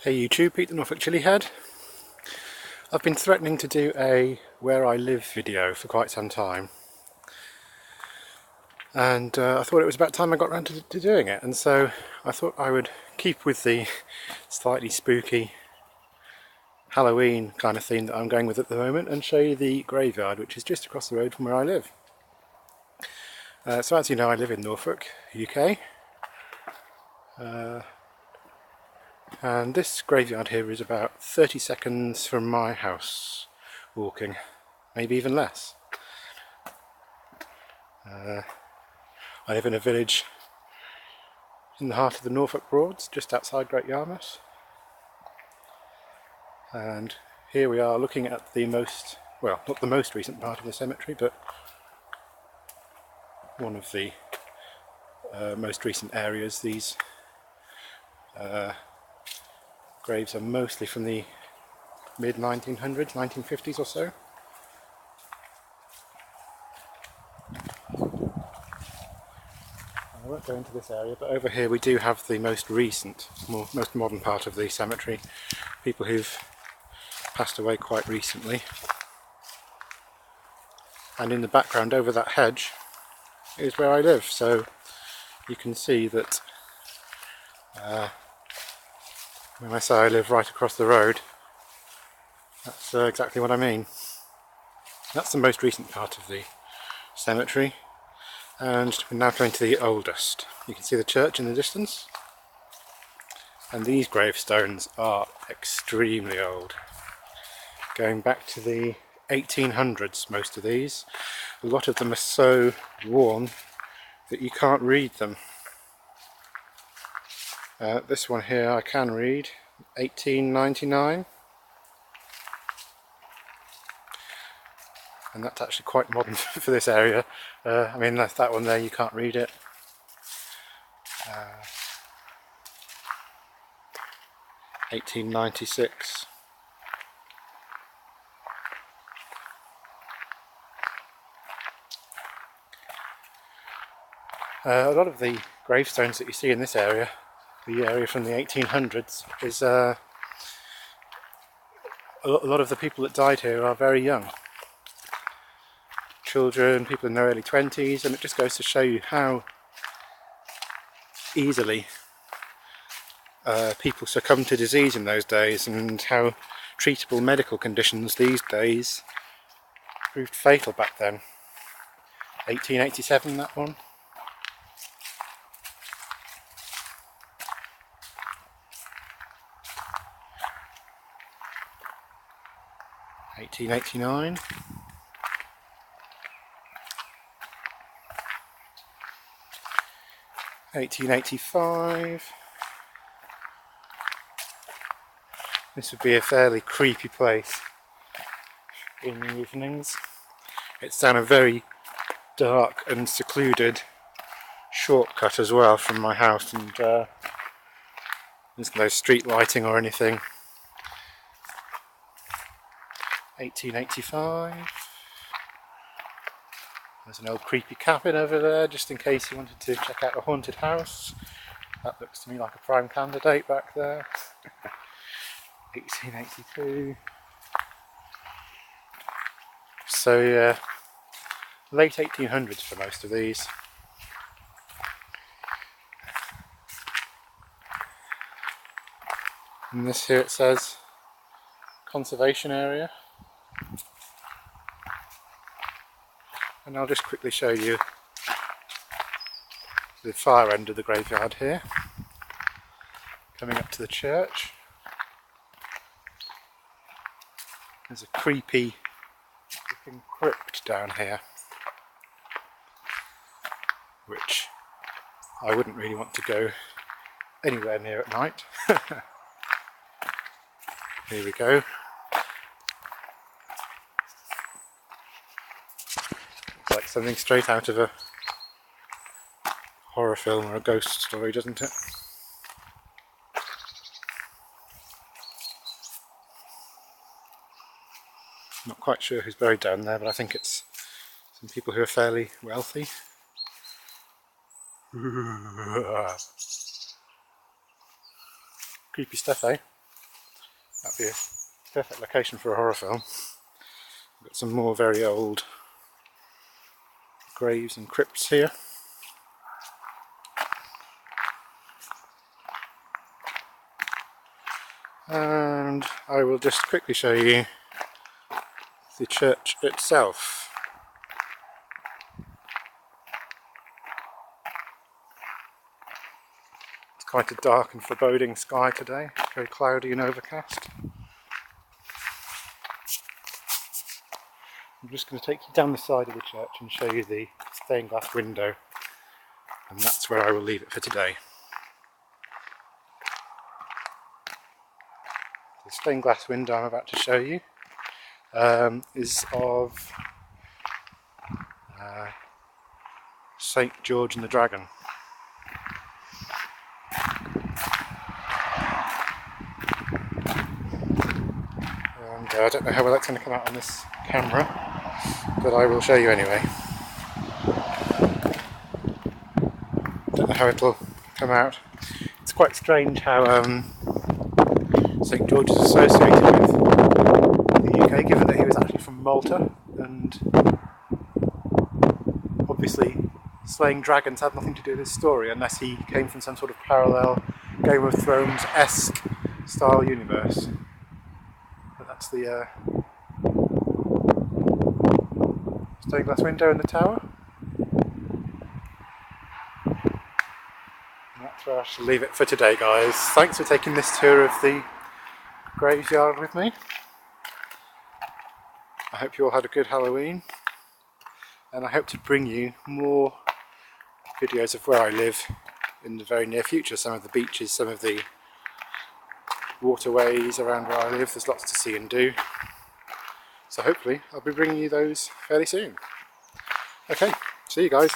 Hey YouTube, Pete the Norfolkchillihead. I've been threatening to do a where I live video for quite some time, and I thought it was about time I got around to doing it, and so I thought I would keep with the slightly spooky Halloween kind of theme that I'm going with at the moment and show you the graveyard, which is just across the road from where I live. So as you know, I live in Norfolk, UK. And this graveyard here is about 30 seconds from my house walking, maybe even less. I live in a village in the heart of the Norfolk Broads, just outside Great Yarmouth. And here we are looking at the most, well, not the most recent part of the cemetery, but one of the most recent areas. These graves are mostly from the mid-1900s, 1950s or so. I won't go into this area, but over here we do have the most recent, most modern part of the cemetery. People who've passed away quite recently. And in the background over that hedge is where I live, so you can see that when I say I live right across the road, that's exactly what I mean. That's the most recent part of the cemetery, and we're now going to the oldest. You can see the church in the distance, and these gravestones are extremely old, going back to the 1800s, most of these. A lot of them are so worn that you can't read them. This one here I can read, 1899, and that's actually quite modern for this area. I mean, that one there, you can't read it. 1896. A lot of the gravestones that you see in this area, the area from the 1800s, is a lot of the people that died here are very young. Children, people in their early 20s, and it just goes to show you how easily people succumb to disease in those days, and how treatable medical conditions these days proved fatal back then. 1887, that one. 1889. 1885. This would be a fairly creepy place in the evenings. It's down a very dark and secluded shortcut as well from my house, and there's no street lighting or anything. 1885. There's an old creepy cabin over there, just in case you wanted to check out a haunted house. That looks to me like a prime candidate back there. 1882. So yeah, late 1800s for most of these. And this here, it says conservation area. And I'll just quickly show you the far end of the graveyard here, coming up to the church. There's a creepy looking crypt down here, which I wouldn't really want to go anywhere near at night. Here we go. Looks like something straight out of a horror film or a ghost story, doesn't it? Not quite sure who's buried down there, but I think it's some people who are fairly wealthy. Creepy stuff, eh? be a perfect location for a horror film. We've got some more very old graves and crypts here. And I will just quickly show you the church itself. It's quite a dark and foreboding sky today, very cloudy and overcast. I'm just going to take you down the side of the church and show you the stained glass window, and that's where I will leave it for today. The stained glass window I'm about to show you is of St. George and the Dragon. And I don't know how well that's going to come out on this camera, but I will show you anyway. Don't know how it'll come out. It's quite strange how St. George is associated with the UK, given that he was actually from Malta, and obviously slaying dragons had nothing to do with this story unless he came from some sort of parallel Game of Thrones-esque style universe. But that's the stained glass window in the tower. And that's where I shall leave it for today, guys. Thanks for taking this tour of the graveyard with me. I hope you all had a good Halloween, and I hope to bring you more videos of where I live in the very near future. Some of the beaches, some of the waterways around where I live. There's lots to see and do, so hopefully I'll be bringing you those fairly soon. Okay, see you guys.